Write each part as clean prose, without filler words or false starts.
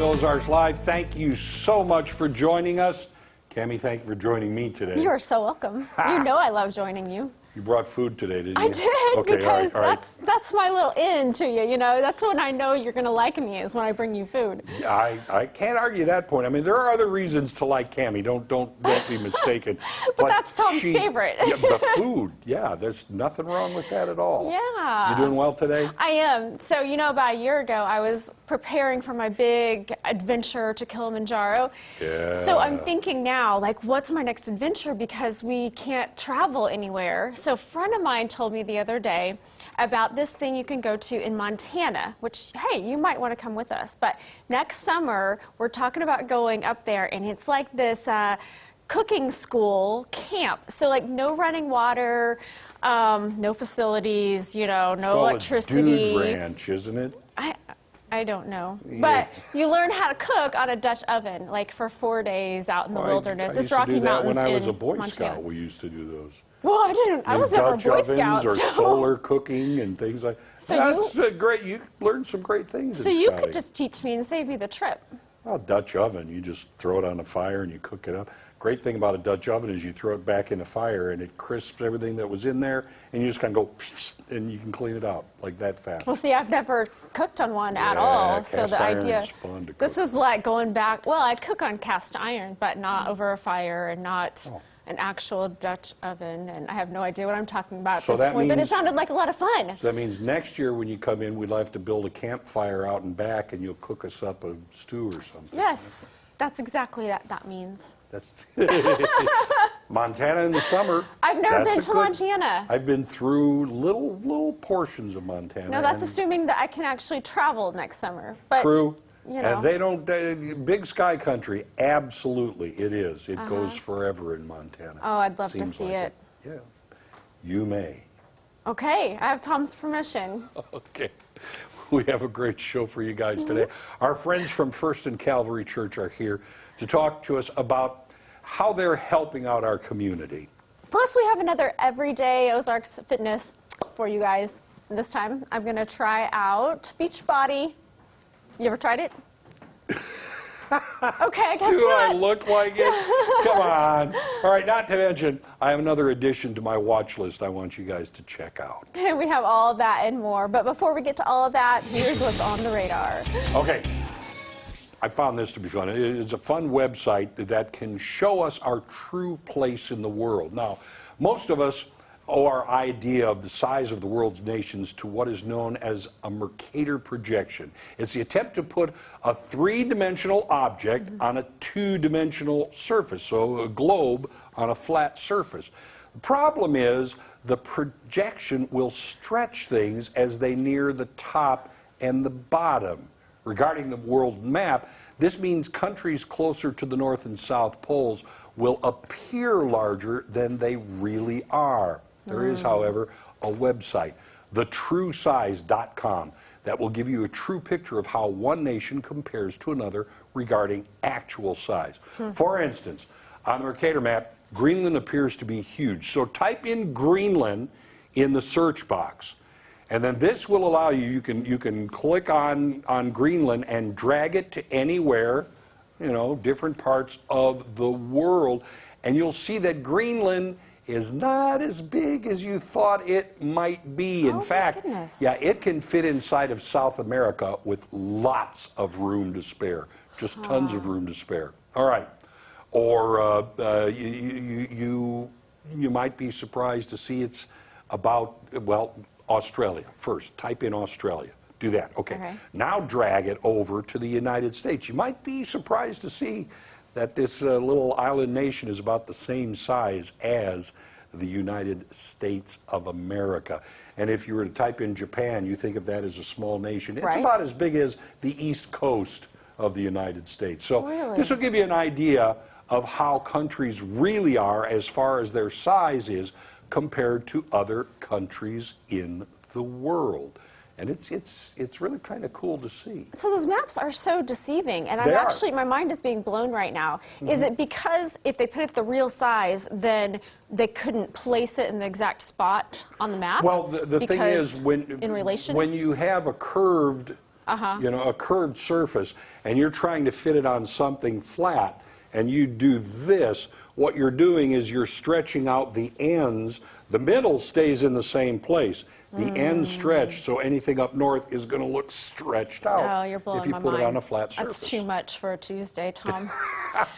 to Ozarks Live. Thank you so much for joining us. Cammie, thank you for joining me today. You are so welcome. You know I love joining you. You brought food today, didn't you? I did, okay, because all right. that's my little in to you, you know. That's when I know you're going to like me, is when I bring you food. I can't argue that point. I mean, there are other reasons to like Cammie. Don't be mistaken. but that's Tom's favorite. Yeah, the food. Yeah, there's nothing wrong with that at all. Yeah. You doing well today? I am. So, you know, about a year ago, I was preparing for my big adventure to Kilimanjaro. Yeah. So I'm thinking now, like, what's my next adventure? Because we can't travel anywhere. So a friend of mine told me the other day about this thing you can go to in Montana, which, hey, you might want to come with us. But next summer, we're talking about going up there, and it's like this cooking school camp. So, like, no running water, no facilities, you know, no electricity. It's called a dude ranch, isn't it? I don't know. Yeah. But you learn how to cook on a Dutch oven, like for 4 days out in the wilderness. I it's Rocky Mountains. When I was a Boy Montana. Scout, we used to do those. Well, I was never a Boy Scout. Or solar cooking and things like that. So that's great. You learned some great things. So you could just teach me and save you the trip. Well, Dutch oven, you just throw it on the fire and you cook it up. Great thing about a Dutch oven is you throw it back in the fire and it crisps everything that was in there, and you just kind of go and you can clean it out like that fast. Well, see, I've never cooked on one at all. So the idea is fun to cook. This is like going back. Well, I cook on cast iron, but not over a fire and not an actual Dutch oven. And I have no idea what I'm talking about at this point. But it sounded like a lot of fun. So that means next year when you come in, we'll have to build a campfire out and back, and you'll cook us up a stew or something. Yes, that's exactly what that means. That's Montana in the summer. I've never been to Montana. I've been through little portions of Montana. No, that's assuming that I can actually travel next summer. But, true. You know. And they don't, big sky country, absolutely, it is. It goes forever in Montana. Oh, I'd love to Seems see like it. Yeah. You may. Okay, I have Tom's permission. Okay. We have a great show for you guys today. Our friends from First and Calvary Church are here to talk to us about how they're helping out our community. Plus, we have another everyday Ozarks fitness for you guys. And this time, I'm going to try out Beachbody. You ever tried it? Okay, I guess Do not. I look like it? Come on. All right, not to mention, I have another addition to my watch list I want you guys to check out. And we have all of that and more. But before we get to all of that, here's what's on the radar. Okay. I found this to be fun. It's a fun website that can show us our true place in the world. Now, most of us owe our idea of the size of the world's nations to what is known as a Mercator projection. It's the attempt to put a three-dimensional object on a two-dimensional surface, so a globe on a flat surface. The problem is the projection will stretch things as they near the top and the bottom. Regarding the world map, this means countries closer to the North and South poles will appear larger than they really are. There is, however, a website, thetruesize.com, that will give you a true picture of how one nation compares to another regarding actual size. For instance, on the Mercator map, Greenland appears to be huge. So type in Greenland in the search box. And then this will allow you can click on Greenland and drag it to anywhere, you know, different parts of the world. And you'll see that Greenland is not as big as you thought it might be. In fact, yeah, it can fit inside of South America with lots of room to spare, just tons of room to spare. All right. Or you might be surprised to see it's about, well, Australia first. Type in Australia. Do that. Okay. Now drag it over to the United States. You might be surprised to see that this little island nation is about the same size as the United States of America. And if you were to type in Japan, you think of that as a small nation. It's about as big as the East Coast of the United States. So this will give you an idea of how countries really are as far as their size is compared to other countries in the world. And it's really kind of cool to see. So those maps are so deceiving, and my mind is being blown right now. Is it because if they put it the real size, then they couldn't place it in the exact spot on the map? Well, the thing is, in relation? when you have a curved you know, a curved surface, and you're trying to fit it on something flat, and you do this, what you're doing is you're stretching out the ends. The middle stays in the same place. The ends stretch, so anything up north is going to look stretched out. Oh, you're blowing if you my put mind. it on a flat surface. That's too much for a Tuesday, Tom.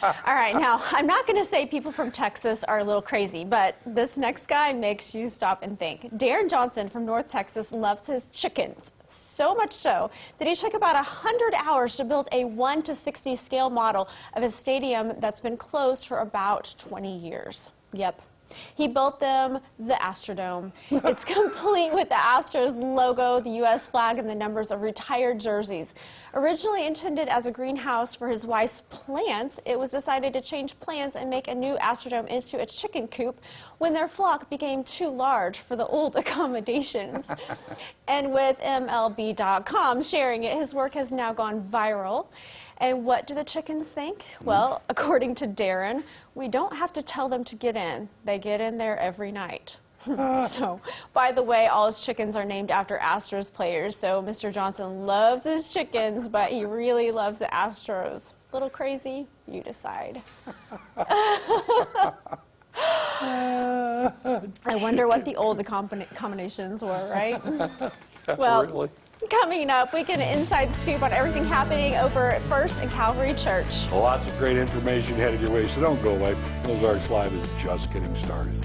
All right, now, I'm not going to say people from Texas are a little crazy, but this next guy makes you stop and think. Darren Johnson from North Texas loves his chickens, so much so that he took about 100 hours to build a 1:60 scale model of a stadium that's been closed for about 20 years. Yep. He built them the Astrodome. It's complete with the Astros logo, the U.S. flag, and the numbers of retired jerseys. Originally intended as a greenhouse for his wife's plants, it was decided to change plans and make a new Astrodome into a chicken coop when their flock became too large for the old accommodations. And with MLB.com sharing it, his work has now gone viral. And what do the chickens think? Well, according to Darren, we don't have to tell them to get in. They get in there every night. So, by the way, all his chickens are named after Astros players. So Mr. Johnson loves his chickens, but he really loves the Astros. Little crazy? You decide. I wonder what the old combinations were, right? Well, Really? coming up, we get an inside scoop on everything happening over at First and Calvary Church. Lots of great information headed your way, so don't go away. Ozarks Live is just getting started.